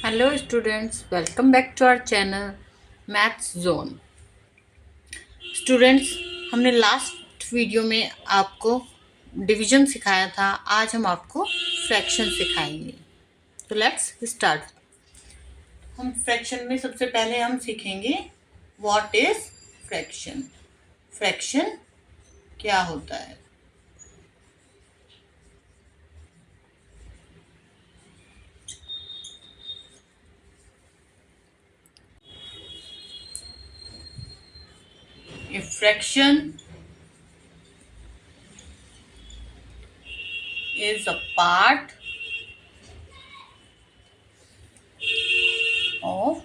Hello students, welcome back to our channel maths zone. Students, हमने last video में आपको division सिखाया था। आज हम आपको फ्रैक्शन सिखाएंगे। तो लेट्स स्टार्ट। हम फ्रैक्शन में सबसे पहले हम सीखेंगे व्हाट इज फ्रैक्शन। फ्रैक्शन क्या होता है। A fraction is a part of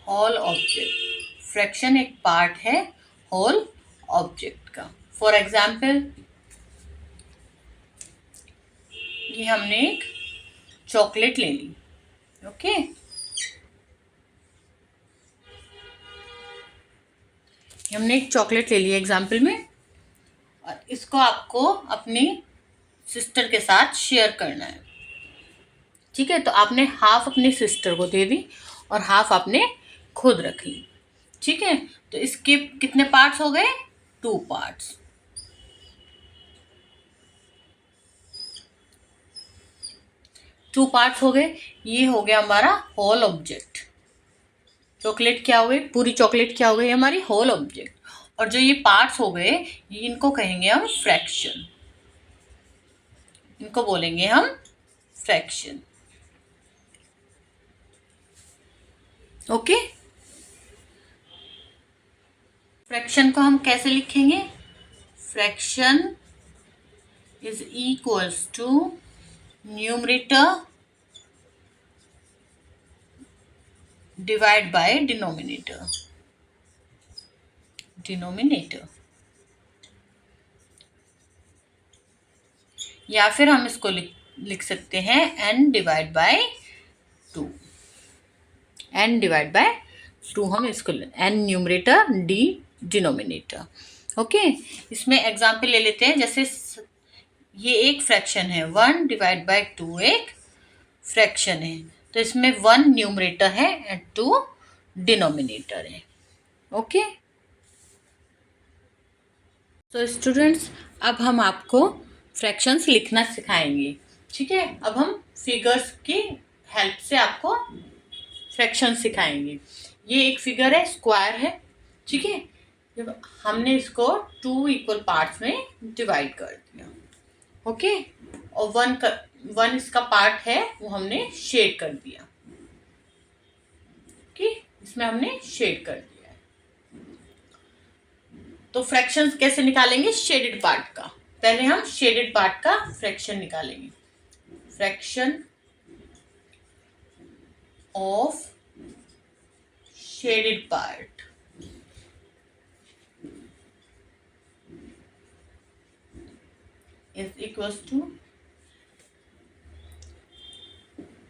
whole object. Fraction एक पार्ट है होल ऑब्जेक्ट का। फॉर एग्जाम्पल, ये हमने एक चॉकलेट ले ली। ओके, हमने एक चॉकलेट ले ली एग्जाम्पल में, और इसको आपको अपनी सिस्टर के साथ शेयर करना है। ठीक है, तो आपने हाफ अपनी सिस्टर को दे दी और हाफ आपने खुद रख ली। ठीक है, तो इसके कितने पार्ट्स हो गए? 2 पार्ट्स। टू पार्ट्स हो गए। ये हो गया हमारा होल ऑब्जेक्ट। चॉकलेट क्या हो गई? पूरी चॉकलेट क्या हो गई? हमारी होल ऑब्जेक्ट। और जो ये पार्ट्स हो गए, इनको कहेंगे हम फ्रैक्शन। इनको बोलेंगे हम फ्रैक्शन। ओके, फ्रैक्शन को हम कैसे लिखेंगे? Fraction is equals to numerator divide by denominator. या फिर हम इसको लिख सकते हैं n divide by 2। n divide by 2 हम इसको n numerator d denominator. Okay, इसमें एग्जाम्पल ले लेते हैं। जैसे ये एक फ्रैक्शन है, 1 डिवाइड बाय 2 एक फ्रैक्शन है, तो इसमें 1 न्यूमरेटर है एंड 2 डिनोमिनेटर है। ओके, तो स्टूडेंट्स, अब हम आपको फ्रैक्शंस लिखना सिखाएंगे। ठीक है, अब हम फिगर्स की हेल्प से आपको फ्रैक्शन सिखाएंगे। ये एक फिगर है, स्क्वायर है। ठीक है, जब हमने इसको 2 इक्वल पार्ट्स में डिवाइड कर दिया। ओके, और 1 इसका पार्ट है, वो हमने शेड कर दिया। ओके, इसमें हमने शेड कर दिया है। तो फ्रैक्शंस कैसे निकालेंगे? शेडेड पार्ट का। पहले हम शेडेड पार्ट का फ्रैक्शन निकालेंगे। Fraction of shaded part is equals to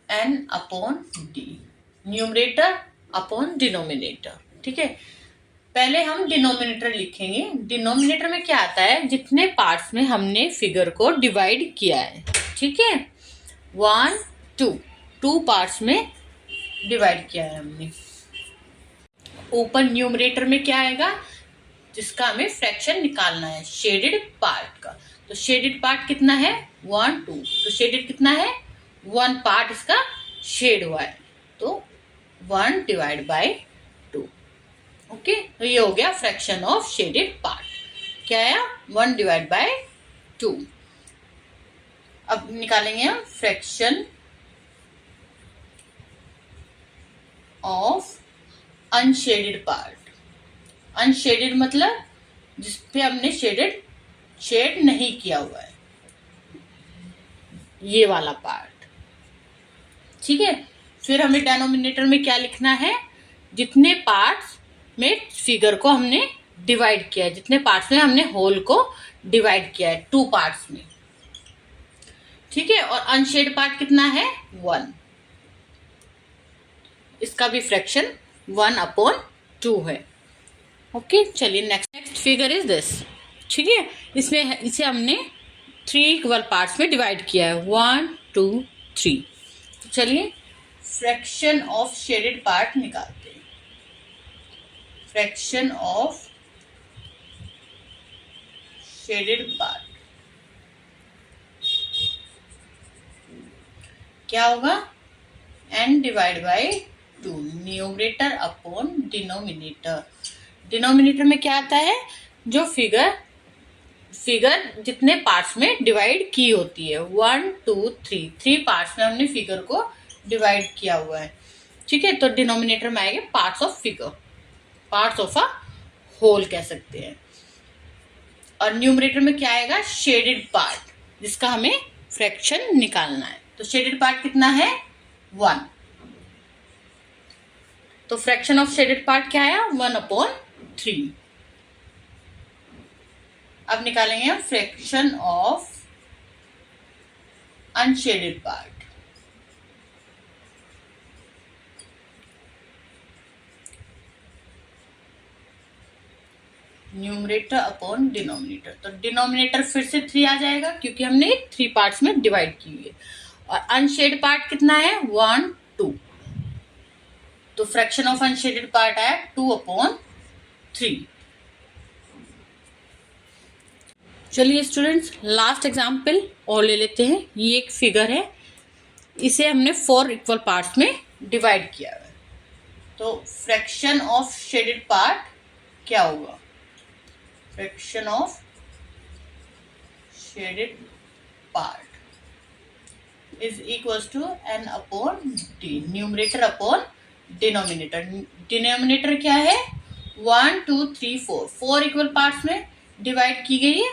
n upon d, numerator upon denominator. ठीक है, पहले हम डिनोमिनेटर लिखेंगे। डिनोमिनेटर में क्या आता है? जितने पार्ट्स में हमने फिगर को डिवाइड किया है। ठीक है, 1 2 पार्ट्स में डिवाइड किया है हमने। ऊपर न्यूमरेटर में क्या आएगा? जिसका हमें फ्रैक्शन निकालना है, शेडेड पार्ट का। तो शेडेड पार्ट कितना है? 1 2। तो शेडेड कितना है? 1 पार्ट इसका शेड हुआ है, तो 1 डिवाइड बाय 2। ओके, तो ये हो गया फ्रैक्शन ऑफ शेडेड पार्ट। क्या आया? 1 डिवाइड बाय 2। अब निकालेंगे हम fraction of unshaded part. Unshielded मतलब जिसपे हमने शेड नहीं किया हुआ है, ये वाला पार्ट। ठीक है, फिर हमें डिनोमिनेटर में क्या लिखना है? जितने पार्ट्स में फिगर को हमने डिवाइड किया है, जितने पार्ट्स में हमने होल को डिवाइड किया है, 2 पार्ट्स में। ठीक है, और अनशेड पार्ट कितना है? 1। इसका भी फ्रैक्शन 1 अपॉन 2 है। ओके, चलिए नेक्स्ट फिगर इज दिस। ठीक है, इसमें इसे हमने 3 इक्वल पार्ट्स में डिवाइड किया है, 1 2 3। तो चलिए फ्रैक्शन ऑफ शेडेड पार्ट निकालते हैं। फ्रैक्शन ऑफ शेडेड पार्ट क्या होगा? n divide by 2, numerator upon denominator. Denominator में क्या आता है? जो फिगर जितने पार्ट्स में डिवाइड की होती है, 1 2 3 पार्ट्स में हमने फिगर को डिवाइड किया हुआ है, ठीक है। तो डिनोमिनेटर में आएगा parts of figure, parts of a whole कह सकते हैं। और न्यूमरेटर में क्या आएगा? शेडेड पार्ट, जिसका हमें फ्रैक्शन निकालना है। तो शेडेड पार्ट कितना है? 1। तो फ्रैक्शन ऑफ शेडेड पार्ट क्या आया? 1/3। अब निकालेंगे हम fraction of unshaded part. Numerator upon denominator. तो डिनोमिनेटर फिर से 3 आ जाएगा क्योंकि हमने 3 पार्ट्स में डिवाइड की हुई है। और अनशेड पार्ट कितना है? 1 2। तो फ्रैक्शन ऑफ अनशेडेड पार्ट है 2/3। चलिए स्टूडेंट्स, लास्ट एग्जाम्पल और ले लेते हैं। ये एक फिगर है, इसे हमने 4 इक्वल पार्ट्स में डिवाइड किया है। तो फ्रैक्शन ऑफ शेडेड पार्ट क्या होगा? Fraction of shaded part is equal to n/d, numerator upon denominator. Denominator क्या है? 1 2 3 4 इक्वल पार्ट्स में डिवाइड की गई है,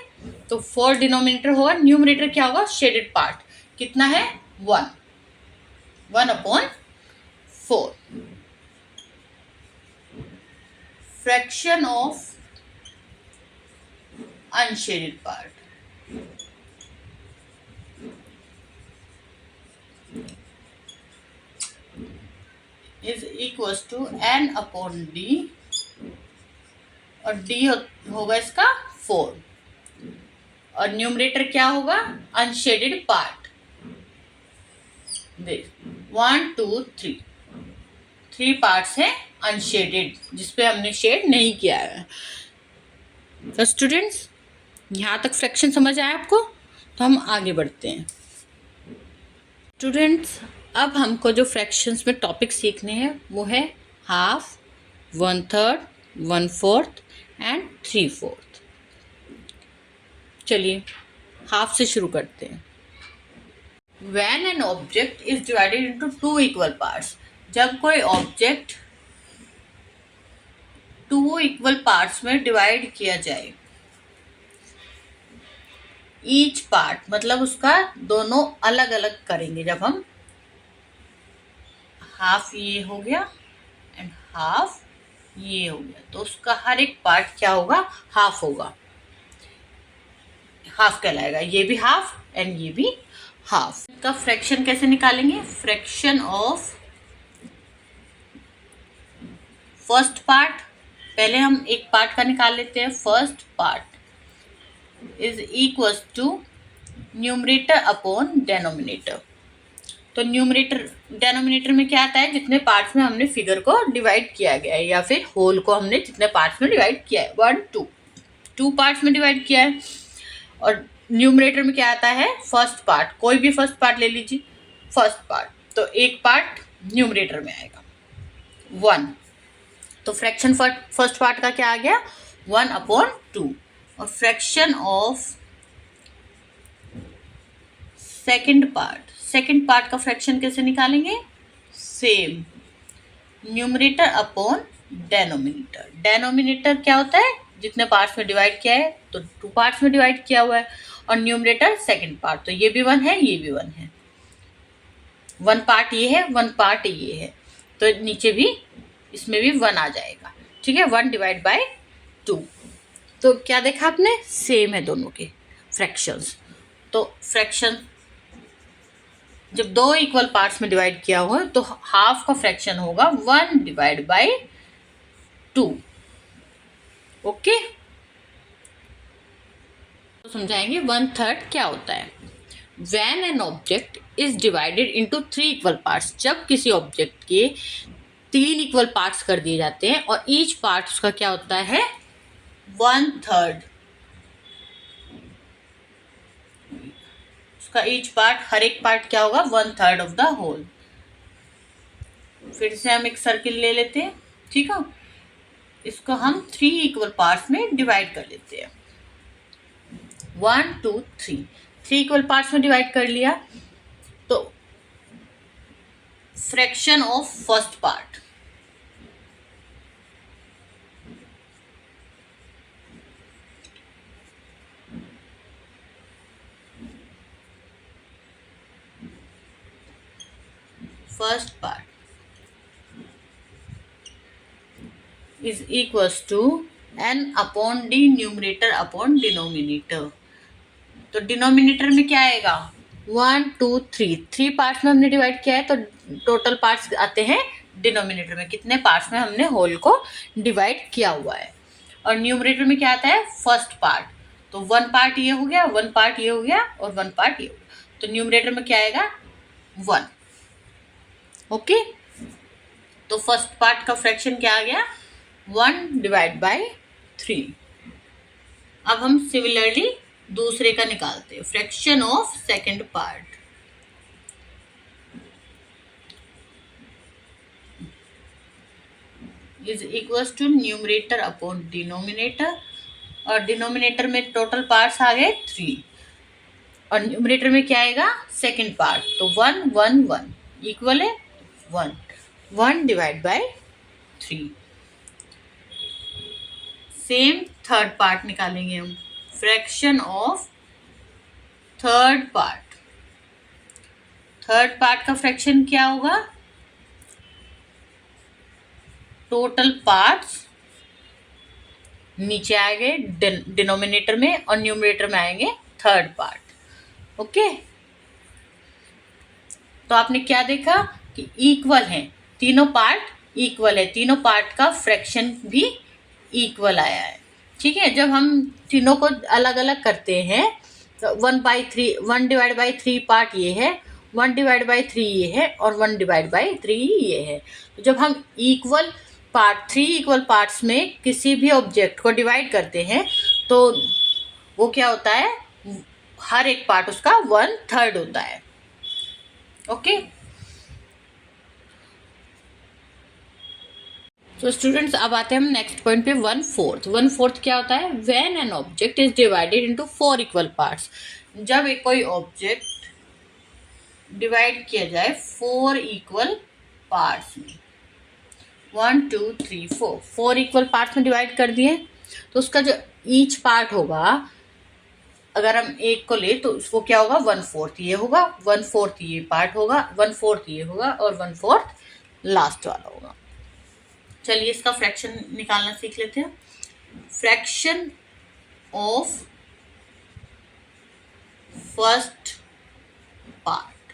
तो 4 डिनोमिनेटर होगा। न्यूमरेटर क्या होगा? शेडेड पार्ट कितना है? 1/4। Fraction of unshaded part is equal to n/d, और d होगा इसका 4। और न्यूमरेटर क्या होगा? Unshielded part. देख 1 2 3 पार्ट्स हैं अनशेडेड, जिसपे हमने शेड नहीं किया है। तो स्टूडेंट्स, यहाँ तक फ्रैक्शन समझ आया आपको? तो हम आगे बढ़ते हैं। स्टूडेंट्स, अब हमको जो फ्रैक्शंस में टॉपिक सीखने हैं वो है हाफ, 1/3, 1/4 एंड 3/4। चलिए हाफ से शुरू करते हैं। When an object is divided into 2 equal parts, जब कोई ऑब्जेक्ट 2 इक्वल पार्ट्स में डिवाइड किया जाए, ईच पार्ट मतलब उसका दोनों अलग अलग करेंगे। जब हम हाफ ये हो गया एंड हाफ ये हो गया, तो उसका हर एक पार्ट क्या होगा? हाफ होगा, हाफ कहलाएगा। ये भी हाफ एंड ये भी हाफ। का फ्रैक्शन कैसे निकालेंगे? फ्रैक्शन ऑफ फर्स्ट पार्ट, पहले हम एक पार्ट का निकाल लेते हैं। First part is equal to numerator upon denominator. तो न्यूमरेटर डेनोमिनेटर में क्या आता है? जितने पार्ट्स में हमने फिगर को डिवाइड किया गया है, या फिर होल को हमने जितने पार्ट्स में डिवाइड किया है, 1 2 पार्ट्स में डिवाइड किया है। और न्यूमरेटर में क्या आता है? फर्स्ट पार्ट, कोई भी फर्स्ट पार्ट ले लीजिए, फर्स्ट पार्ट। तो एक पार्ट न्यूमरेटर में आएगा 1। तो फ्रैक्शन फर्स्ट पार्ट का क्या आ गया? 1/2। और फ्रैक्शन ऑफ सेकंड पार्ट का फ्रैक्शन कैसे निकालेंगे? Same, numerator upon denominator. Denominator क्या होता है? जितने पार्ट्स में डिवाइड किया है, तो 2 पार्ट्स में डिवाइड किया हुआ है। और न्यूमरेटर सेकंड पार्ट, तो ये भी 1 है, ये भी 1 है। 1 पार्ट ये है, 1 पार्ट ये है, तो नीचे भी इसमें भी 1 आ जाएगा, ठीक है। 1/2। तो क्या देखा आपने? सेम है दोनों के फ्रैक्शंस। तो फ्रैक्शन जब 2 इक्वल पार्ट्स में डिवाइड किया हुआ है, तो हाफ का फ्रैक्शन होगा 1/2। ओके, तो समझाएंगे 1/3 क्या होता है। When an object is divided into 3 equal parts, जब किसी ऑब्जेक्ट के 3 इक्वल पार्ट्स कर दिए जाते हैं और ईच पार्ट उसका क्या होता है 1/3, उसका ईच पार्ट, हर एक पार्ट क्या होगा 1/3 ऑफ द होल। फिर से हम एक सर्किल ले लेते हैं, ठीक है, इसको हम 3 इक्वल पार्ट्स में डिवाइड कर लेते हैं, 1 2 3, 3 इक्वल पार्ट्स में डिवाइड कर लिया। तो fraction of first part, first part is equals to n upon D, numerator upon denominator. तो डिनोमिनेटर में क्या आएगा 1 2 3, 3 पार्ट्स में हमने डिवाइड किया है तो टोटल पार्ट्स आते हैं डिनोमिनेटर में, कितने पार्ट्स में हमने होल को डिवाइड किया हुआ है। और न्यूमरेटर में क्या आता है फर्स्ट पार्ट, तो 1 पार्ट ये हो गया, 1 पार्ट ये हो गया और 1 पार्ट ये हो गया, तो न्यूमरेटर में क्या आएगा 1। ओके, तो फर्स्ट पार्ट का फ्रैक्शन क्या आ गया 1/3। अब हम सिमिलरली दूसरे का निकालते हैं, fraction of second part is equals to numerator upon denominator, और डिनोमिनेटर में टोटल पार्ट्स आ गए 3 और न्यूमरेटर में क्या आएगा सेकंड पार्ट, तो 1 1 1 इक्वल है 1, 1/3। सेम थर्ड पार्ट निकालेंगे हम, fraction of third part, third part का फ्रैक्शन क्या होगा टोटल पार्ट्स नीचे आएंगे डिनोमिनेटर में और न्यूमरेटर में आएंगे थर्ड पार्ट। ओके, तो आपने क्या देखा कि इक्वल है, तीनों पार्ट इक्वल है, तीनों पार्ट का फ्रैक्शन भी इक्वल आया है। ठीक है, जब हम तीनों को अलग अलग करते हैं तो 1/3 पार्ट ये है, 1/3 ये है और 1/3 ये है। तो जब हम इक्वल पार्ट 3 इक्वल पार्ट्स में किसी भी ऑब्जेक्ट को डिवाइड करते हैं तो वो क्या होता है हर एक पार्ट उसका 1/3 होता है। ओके, तो स्टूडेंट्स अब आते हैं हम नेक्स्ट पॉइंट पे 1/4। 1/4 क्या होता है when an object is divided into 4 equal parts, जब एक कोई ऑब्जेक्ट डिवाइड किया जाए 4 इक्वल पार्ट्स में, 1 2 3 4, 4 इक्वल पार्ट्स में डिवाइड कर दिए तो उसका जो ईच पार्ट होगा अगर हम एक को ले तो उसको क्या होगा 1/4 ये होगा, 1/4 ये पार्ट होगा, 1/4 ये होगा और 1/4 लास्ट वाला होगा। चलिए इसका फ्रैक्शन निकालना सीख लेते हैं। Fraction of first part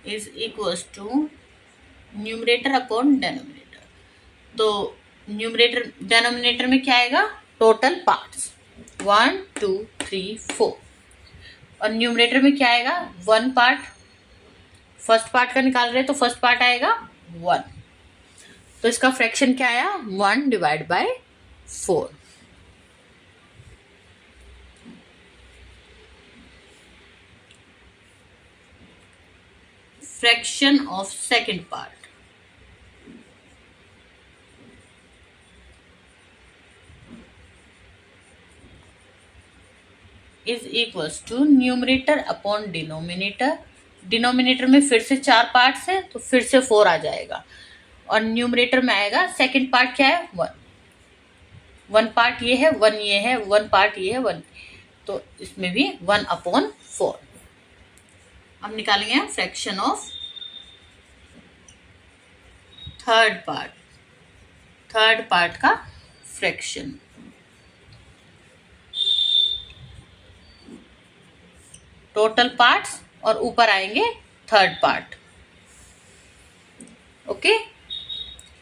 is equals to numerator upon denominator. तो न्यूमरेटर डेनोमिनेटर में क्या आएगा टोटल पार्ट्स 1 2 3 4 और न्यूमरेटर में क्या आएगा 1 पार्ट, फर्स्ट पार्ट का निकाल रहे हैं तो फर्स्ट पार्ट आएगा 1, तो इसका फ्रैक्शन क्या आया 1/4। Fraction of second part is equals to numerator upon denominator. Denominator में फिर से 4 पार्ट्स है तो फिर से 4 आ जाएगा और न्यूमरेटर में आएगा सेकंड पार्ट क्या है 1, 1 पार्ट ये है 1 ये है 1 पार्ट ये है 1, तो इसमें भी 1/4। हम निकालेंगे फ्रैक्शन ऑफ थर्ड पार्ट का फ्रैक्शन, टोटल पार्ट्स और ऊपर आएंगे थर्ड पार्ट। ओके,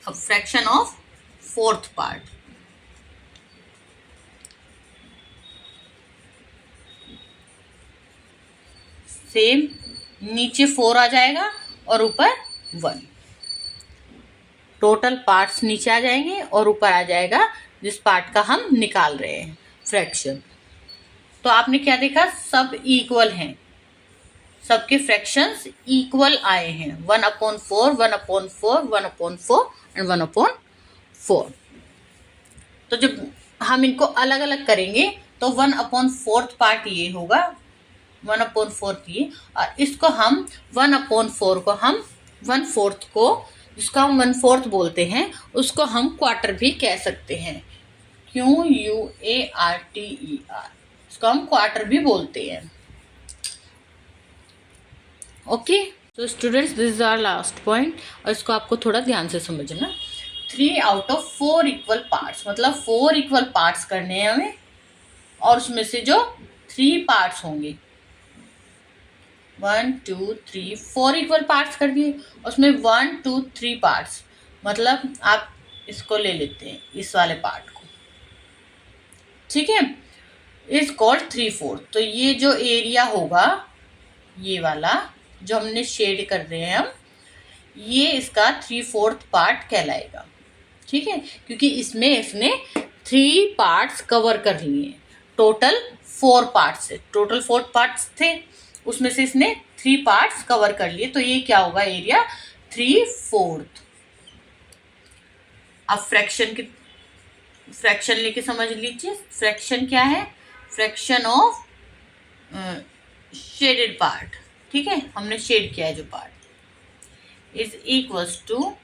अब fraction of fourth part same, नीचे 4 आ जाएगा और ऊपर 1। टोटल पार्ट्स नीचे आ जाएंगे और ऊपर आ जाएगा जिस पार्ट का हम निकाल रहे हैं फ्रैक्शन। तो आपने क्या देखा, सब इक्वल हैं, सबके फ्रैक्शंस इक्वल आए हैं, 1/4, 1/4, 1/4 एंड 1/4। तो जब हम इनको अलग अलग करेंगे तो 1/4 पार्ट ये होगा, 1/4 ये, और इसको हम 1/4 को हम 1/4 को, जिसको हम 1/4 बोलते हैं, उसको हम क्वार्टर भी कह सकते हैं, QUARTER, इसको हम क्वार्टर भी बोलते हैं। ओके, तो students this is our last point, और इसको आपको थोड़ा ध्यान से समझना। 3 आउट ऑफ 4 इक्वल पार्ट्स, मतलब 4 इक्वल पार्ट्स करने हैं हमें, और उसमें से जो 3 पार्ट्स होंगे, 1 2 3 4 इक्वल पार्ट्स कर दिए, उसमें 1 2 3 पार्ट्स, मतलब आप इसको ले लेते हैं, इस वाले पार्ट को, ठीक है, इज कॉल्ड 3/4। तो ये जो एरिया होगा, ये वाला जो हमने शेड कर रहे हैं हम, ये इसका 3/4 पार्ट कहलाएगा, ठीक है, क्योंकि इसमें इसने 3 पार्ट्स कवर कर लिए। टोटल 4 पार्ट्स है, टोटल 4 पार्ट्स थे, उसमें से इसने 3 पार्ट्स कवर कर लिए, तो ये क्या होगा, एरिया 3/4। अब फ्रैक्शन लेके समझ लीजिए, फ्रैक्शन क्या है, फ्रैक्शन ऑफ शेडेड पार्ट, ठीक है, हमने शेड किया है जो part, is equals to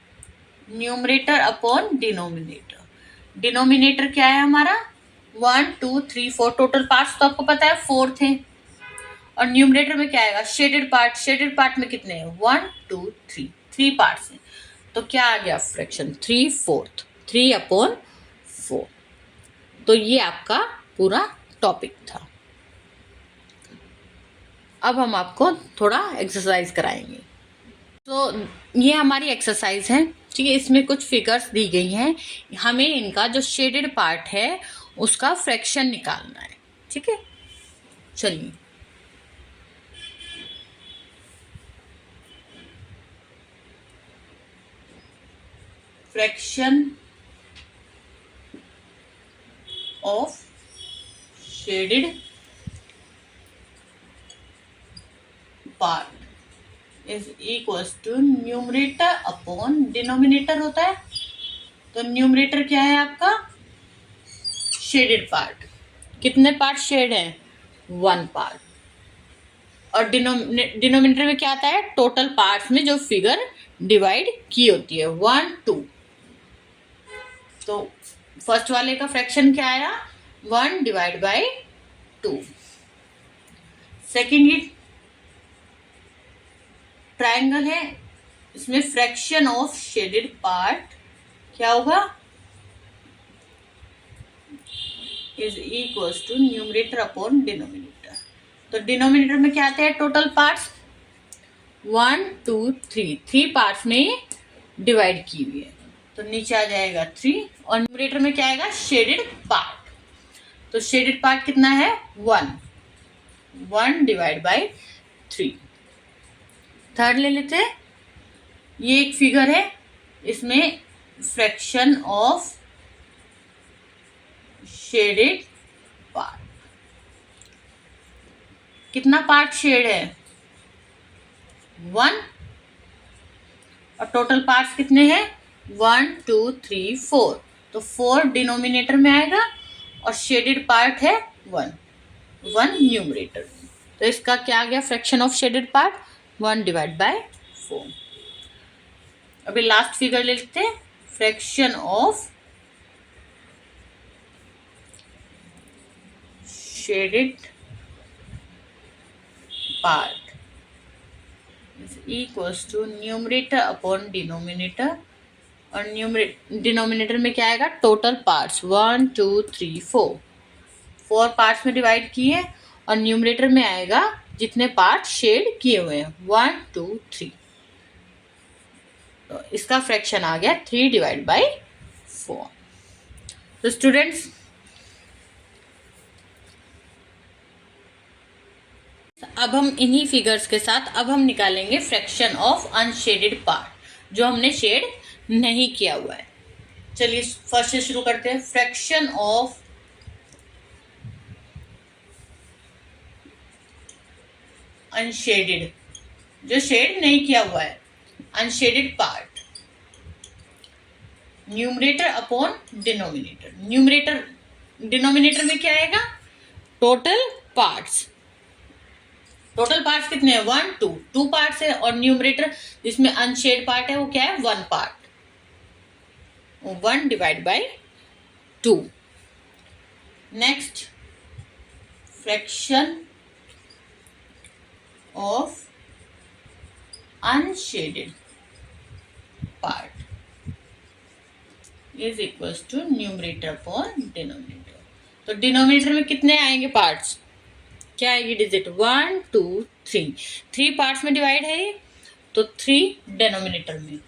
numerator upon denominator. Denominator क्या है हमारा, 1 2 3 4, टोटल पार्ट्स तो आपको पता है 4 थे, और न्यूमरेटर में क्या आएगा, शेडेड पार्ट। शेडेड पार्ट में कितने हैं, 1 2 3, 3 पार्ट्स हैं, तो क्या आ गया फ्रैक्शन, 3/4, 3/4। तो ये आपका पूरा टॉपिक था। अब हम आपको थोड़ा एक्सरसाइज कराएंगे। तो ये हमारी एक्सरसाइज है, ठीक है, इसमें कुछ फिगर्स दी गई हैं, हमें इनका जो शेडेड पार्ट है उसका फ्रैक्शन निकालना है, ठीक है। चलिए, fraction of shaded part is equals to numerator upon denominator होता है। तो न्यूमरेटर क्या है आपका, शेडेड पार्ट, कितने पार्ट शेड है, 1 पार्ट, और डिनोमिनेटर में क्या आता है, टोटल पार्ट्स में जो फिगर डिवाइड की होती है, 1 2। तो फर्स्ट वाले का फ्रैक्शन क्या आया, 1/2। सेकेंड, ये ट्रायंगल है, इसमें फ्रैक्शन ऑफ शेडेड पार्ट क्या होगा, is equals to numerator upon denominator. तो डिनोमिनेटर में क्या आते हैं, टोटल पार्ट्स 1 2 3, 3 पार्ट्स में डिवाइड की हुई है, तो नीचे आ जाएगा 3, और न्यूमरेटर में क्या आएगा, शेडेड पार्ट। तो शेडेड पार्ट कितना है, 1/3। थर्ड ले लेते हैं, ये एक फिगर है, इसमें फ्रैक्शन ऑफ शेडेड पार्ट, कितना पार्ट शेड है, 1, और टोटल पार्ट्स कितने हैं, 1 2 3 4, तो 4 डिनोमिनेटर में आएगा और शेडेड पार्ट है 1 न्यूमरेटर में। तो इसका क्या आ गया, फ्रैक्शन ऑफ शेडेड पार्ट 1/4। अभी लास्ट फिगर ले लेते हैं, fraction of shaded part is equals to numerator upon denominator, और डिनोमिनेटर में क्या आएगा, टोटल पार्ट्स 1 2 3 4 पार्ट्स में डिवाइड किए, और न्यूमरेटर में आएगा जितने पार्ट शेड किए हुए हैं, 1 2 3। तो इसका फ्रैक्शन आ गया 3/4। तो स्टूडेंट्स, अब हम इन्हीं फिगर्स के साथ अब हम निकालेंगे फ्रैक्शन ऑफ अनशेडेड पार्ट जो हमने शेड नहीं किया हुआ है। चलिए फर्स्ट से शुरू करते हैं। फ्रैक्शन ऑफ अनशेडेड, जो शेड नहीं किया हुआ है, unshielded part, numerator upon denominator. Numerator denominator में क्या आएगा? Total parts. टोटल पार्ट्स कितने हैं? 1 2 2 पार्ट्स है, और न्यूमरेटर जिसमें अनशेड पार्ट है वो क्या है? 1 part, 1 divide by 2। Next, fraction of unshaded part is equals to numerator upon denominator. तो डिनोमिनेटर में कितने आएंगे पार्ट्स? क्या आएगी डिजिट? 1 2 3। 3 पार्ट्स में डिवाइड है ये, तो 3 डिनोमिनेटर में।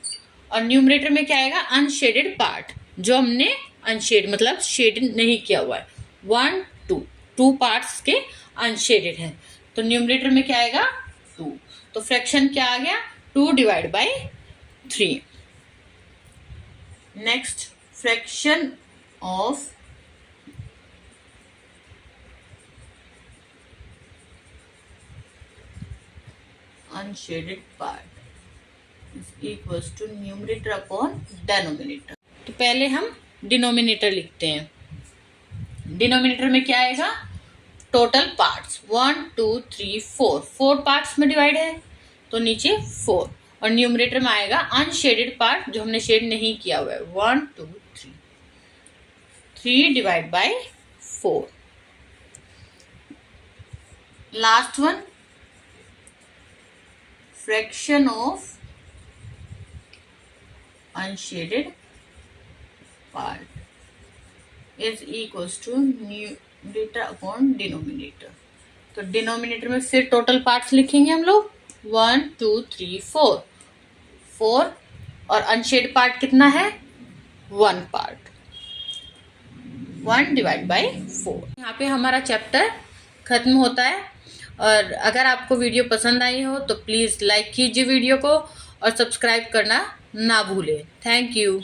और न्यूमरेटर में क्या आएगा? अनशेडेड पार्ट, जो हमने अनशेड मतलब शेड नहीं किया हुआ है। 1 2 2 पार्ट्स के अनशेडेड है, तो न्यूमरेटर में क्या आएगा? 2। तो फ्रैक्शन क्या आ गया? 2 divide by 3। Next, fraction of unshaded part is equals to numerator upon denominator. तो पहले हम डिनोमिनेटर लिखते हैं। डिनोमिनेटर में क्या आएगा? Total parts 1 2 3 4। 4 पार्ट्स में डिवाइड है, तो नीचे 4। और न्यूमरेटर में आएगा अनशेडेड पार्ट जो हमने शेड नहीं किया हुआ है, 1 2 3। 3 divide by 4। Last one, fraction of unshaded part is equals to numerator upon denominator. तो डिनोमिनेटर में फिर टोटल पार्ट्स लिखेंगे हम लोग, 1 2 3 4। 4 और अनशेड पार्ट कितना है? 1 पार्ट, 1 डिवाइड बाय 4। यहाँ पे हमारा चैप्टर खत्म होता है। और अगर आपको वीडियो पसंद आई हो तो प्लीज़ लाइक कीजिए वीडियो को, और सब्सक्राइब करना ना भूलें। Thank you.